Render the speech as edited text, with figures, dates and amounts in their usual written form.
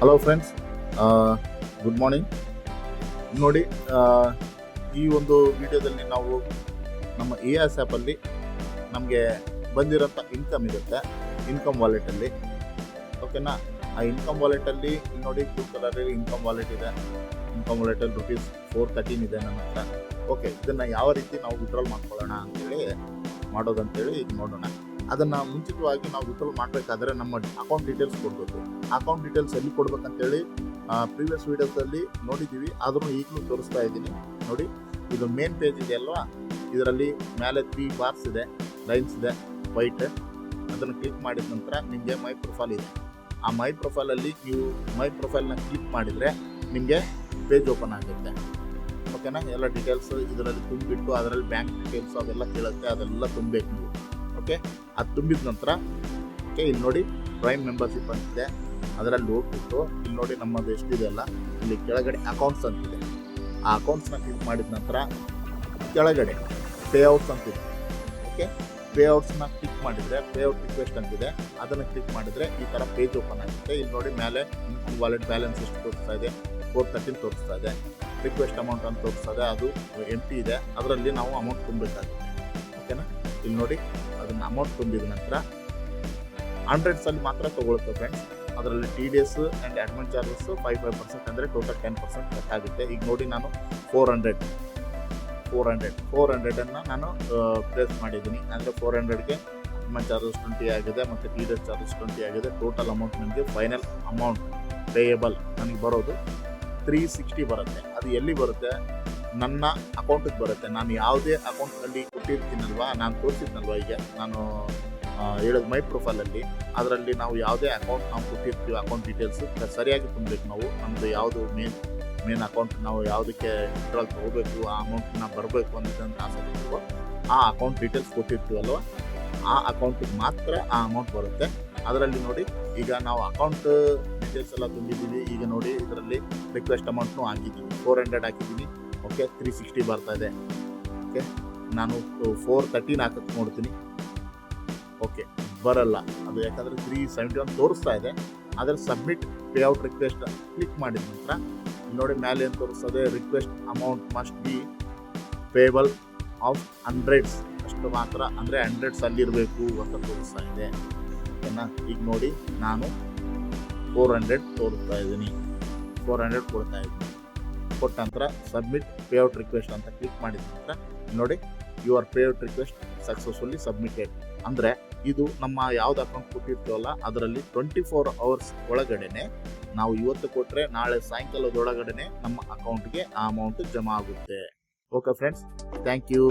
Hello friends, good morning. ನೋಡಿ, ಆ, ಈ ಒಂದು ವಿಡಿಯೋದಲ್ಲಿ ನಾವು ನಮ್ಮ EAS ಆ್ಯಪಲ್ಲಿ ನಮಗೆ ಬಂದಿರೋಂಥ ಇನ್ಕಮ್ ಇರುತ್ತೆ, ಇನ್ಕಮ್ ವಾಲೆಟಲ್ಲಿ. ಓಕೆನಾ? ಆ ಇನ್ಕಮ್ ವಾಲೆಟಲ್ಲಿ ನೋಡಿ, ಬ್ಲೂ ಕಲರಲ್ಲಿ ಇನ್ಕಮ್ ವಾಲೆಟ್ ಇದೆ. ಇನ್ಕಮ್ ವಾಲೆಟಲ್ಲಿ ₹413 ಇದೆ ನನ್ನ ಹತ್ರ. ಓಕೆ, ಇದನ್ನು ಯಾವ ರೀತಿ ನಾವು ವಿಡ್ರಾಲ್ ಮಾಡ್ಕೊಳ್ಳೋಣ ಅಂತೇಳಿ ಮಾಡೋದಂತೇಳಿ ಈಗ ನೋಡೋಣ. ಅದನ್ನು ಮುಂಚಿತವಾಗಿ ನಾವು ವಿಡ್ರಾಲ್ ಮಾಡಬೇಕಾದ್ರೆ ನಮ್ಮ ಅಕೌಂಟ್ ಡೀಟೇಲ್ಸ್ ಕೊಡಬೇಕು. ಅಕೌಂಟ್ ಡೀಟೇಲ್ಸ್ ಎಲ್ಲಿ ಕೊಡ್ಬೇಕಂತೇಳಿ ಪ್ರೀವಿಯಸ್ ವೀಡಿಯೋಸಲ್ಲಿ ನೋಡಿದ್ದೀವಿ, ಆದರೂ ಈಗಲೂ ತೋರಿಸ್ತಾ ಇದ್ದೀನಿ. ನೋಡಿ, ಇದು ಮೇನ್ ಪೇಜ್ ಇದೆ ಅಲ್ವಾ, ಇದರಲ್ಲಿ ಮೇಲೆ 3 ಬಾರ್ಸ್ ಇದೆ, ಲೈನ್ಸ್ ಇದೆ ವೈಟ್. ಅದನ್ನು ಕ್ಲಿಕ್ ಮಾಡಿದ ನಂತರ ನಿಮಗೆ ಮೈ ಪ್ರೊಫೈಲ್ ಇದೆ. ಆ ಮೈ ಪ್ರೊಫೈಲಲ್ಲಿ ನೀವು ಮೈ ಪ್ರೊಫೈಲ್ನ ಕ್ಲಿಕ್ ಮಾಡಿದರೆ ನಿಮಗೆ ಪೇಜ್ ಓಪನ್ ಆಗುತ್ತೆ. ಓಕೆನಾ? ಎಲ್ಲ ಡೀಟೇಲ್ಸ್ ಇದರಲ್ಲಿ ತುಂಬಿಟ್ಟು ಅದರಲ್ಲಿ ಬ್ಯಾಂಕ್ ಡೀಟೇಲ್ಸ್ ಅವೆಲ್ಲ ಕೇಳುತ್ತೆ, ಅದೆಲ್ಲ ತುಂಬಬೇಕು ನೀವು. ಓಕೆ, ಅದು ತುಂಬಿದ ನಂತರ ಓಕೆ, ಇಲ್ಲಿ ನೋಡಿ ಪ್ರೈಮ್ ಮೆಂಬರ್ಶಿಪ್ ಅಂತಿದೆ, ಅದರಲ್ಲಿ ಹೋಗ್ಬಿಟ್ಟು ಇಲ್ಲಿ ನೋಡಿ ನಮ್ಮದು ಎಷ್ಟಿದೆ ಅಲ್ಲ, ಇಲ್ಲಿ ಕೆಳಗಡೆ ಅಕೌಂಟ್ಸ್ ಅಂತಿದೆ. ಆ ಅಕೌಂಟ್ಸ್ನ ಕ್ಲಿಕ್ ಮಾಡಿದ ನಂತರ ಕೆಳಗಡೆ ಪೇಔಟ್ಸ್ ಅಂತಿದೆ. ಓಕೆ, ಪೇಔಟ್ಸ್ನ ಕ್ಲಿಕ್ ಮಾಡಿದರೆ ಪೇಔಟ್ ರಿಕ್ವೆಸ್ಟ್ ಅಂತಿದೆ, ಅದನ್ನು ಕ್ಲಿಕ್ ಮಾಡಿದರೆ ಈ ಥರ ಪೇಜ್ ಓಪನ್ ಆಗುತ್ತೆ. ಇಲ್ಲಿ ನೋಡಿ ಮೇಲೆ ಇನ್ಕಮ್ ವಾಲೆಟ್ ಬ್ಯಾಲೆನ್ಸ್ ಎಷ್ಟು ತೋರಿಸ್ತಾ ಇದೆ, 413 ತೋರಿಸ್ತಾ ಇದೆ. ರಿಕ್ವೆಸ್ಟ್ ಅಮೌಂಟ್ ಅಂತ ತೋರಿಸ್ತಾ ಇದೆ, ಅದು ಎಂಟಿ ಇದೆ, ಅದರಲ್ಲಿ ನಾವು ಅಮೌಂಟ್ ತುಂಬಬೇಕಾಗುತ್ತೆ. ಓಕೆನಾ? ಇಲ್ಲಿ ನೋಡಿ ಅದನ್ನು ಅಮೌಂಟ್ ತುಂಬಿದ ನಂತರ 100 ಮಾತ್ರ ತೊಗೊಳುತ್ತೆ ಫ್ರೆಂಡ್ಸ್. ಅದರಲ್ಲಿ TDS ಆ್ಯಂಡ್ ಅಡ್ಮಿನ್ ಚಾರ್ಜಸ್ 5% ಅಂದರೆ ಟೋಟಲ್ 10% ಕಟ್ ಆಗುತ್ತೆ. ಈಗ ನೋಡಿ ನಾನು 400 ನಾನು ಪ್ಲೇಸ್ ಮಾಡಿದ್ದೀನಿ. ಅಂದರೆ 400ಗೆ ಅಡ್ಮಿನ್ ಚಾರ್ಜಸ್ 20 ಆಗಿದೆ ಮತ್ತು TDS ಚಾರ್ಜಸ್ 20 ಆಗಿದೆ. ಟೋಟಲ್ ಅಮೌಂಟ್ ನನಗೆ ಫೈನಲ್ ಅಮೌಂಟ್ ಪೇಯಬಲ್ ನನಗೆ ಬರೋದು 360 ಬರುತ್ತೆ. ಅದು ಎಲ್ಲಿ ಬರುತ್ತೆ? ನನ್ನ ಅಕೌಂಟಿಗೆ ಬರುತ್ತೆ. ನಾನು ಯಾವುದೇ ಅಕೌಂಟಲ್ಲಿ ಕೊಟ್ಟಿರ್ತೀನಲ್ವಾ, ನಾನು ತೋರಿಸಿದ್ನಲ್ವ, ಈಗ ನಾನು ಹೇಳೋದು ಮೈ ಪ್ರೊಫೈಲಲ್ಲಿ, ಅದರಲ್ಲಿ ನಾವು ಯಾವುದೇ ಅಕೌಂಟ್ ನಾವು ಕೊಟ್ಟಿರ್ತೀವಿ, ಅಕೌಂಟ್ ಡೀಟೇಲ್ಸ್ ಸರಿಯಾಗಿ ತುಂಬಬೇಕು ನಾವು. ನಮ್ಮದು ಯಾವುದು ಮೇನ್ ಅಕೌಂಟ್ ನಾವು ಯಾವುದಕ್ಕೆ ವಿಡ್ರಾಲ್ ತೊಗೋಬೇಕು, ಆ ಅಮೌಂಟ್ನ ಬರಬೇಕು ಅನ್ನೋದನ್ನು ಆಸೆ ಇರ್ತೀವೋ ಆ ಅಕೌಂಟ್ ಡೀಟೇಲ್ಸ್ ಕೊಟ್ಟಿರ್ತೀವಲ್ವ, ಆ ಅಕೌಂಟಿಗೆ ಮಾತ್ರ ಆ ಅಮೌಂಟ್ ಬರುತ್ತೆ. ಅದರಲ್ಲಿ ನೋಡಿ, ಈಗ ನಾವು ಅಕೌಂಟ್ ಡೀಟೇಲ್ಸ್ ಎಲ್ಲ ತುಂಬಿದ್ದೀವಿ. ಈಗ ನೋಡಿ ಇದರಲ್ಲಿ ರಿಕ್ವೆಸ್ಟ್ ಅಮೌಂಟ್ನು ಹಾಕಿದ್ದೀವಿ, 400 ಹಾಕಿದ್ದೀನಿ. ಓಕೆ, 360 ಬರ್ತಾ ಇದೆ. ಓಕೆ, ನಾನು 413 ಹಾಕಕ್ಕೆ ನೋಡ್ತೀನಿ. ಓಕೆ, ಬರಲ್ಲ ಅದು, ಯಾಕಂದರೆ 371 ತೋರಿಸ್ತಾ ಇದೆ. ಅದರ ಸಬ್ಮಿಟ್ ಪೇಔಟ್ ರಿಕ್ವೆಸ್ಟ್ ಕ್ಲಿಕ್ ಮಾಡಿದ ನಂತರ ನೋಡಿ ಮೇಲೆ ಏನು ತೋರಿಸ್ತದೆ, request amount must be payable of 100s ಅಷ್ಟು ಮಾತ್ರ, ಅಂದರೆ 100s ಅಲ್ಲಿರಬೇಕು ಅಂತ ತೋರಿಸ್ತಾ ಇದೆ. ಓಕೆನಾ? ಈಗ ನೋಡಿ ನಾನು 400 ತೋರಿಸ್ತಾ ಇದ್ದೀನಿ, 400 ಕೊಡ್ತಾ ಇದ್ದೀನಿ. ಕೊಟ್ಟ ನಂತರ ಸಬ್ಮಿಟ್ ಪೇಔಟ್ ರಿಕ್ವೆಸ್ಟ್ ಅಂತ ಕ್ಲಿಕ್ ಮಾಡಿದ ನಂತರ ನೋಡಿ your payout request successfully submitted. ಅಂದರೆ ಇದು ನಮ್ಮ ಯಾವ್ದು ಅಕೌಂಟ್ ಕೊಟ್ಟಿರ್ತೀವಲ್ಲ ಅದರಲ್ಲಿ 24 hours ಒಳಗಡೆನೆ, ನಾವು ಇವತ್ತು ಕೊಟ್ಟರೆ ನಾಳೆ ಸಾಯಂಕಾಲದೊಳಗಡೆನೆ ನಮ್ಮ ಅಕೌಂಟ್ಗೆ ಆ ಅಮೌಂಟ್ ಜಮಾ ಆಗುತ್ತೆ. Okay friends, thank you.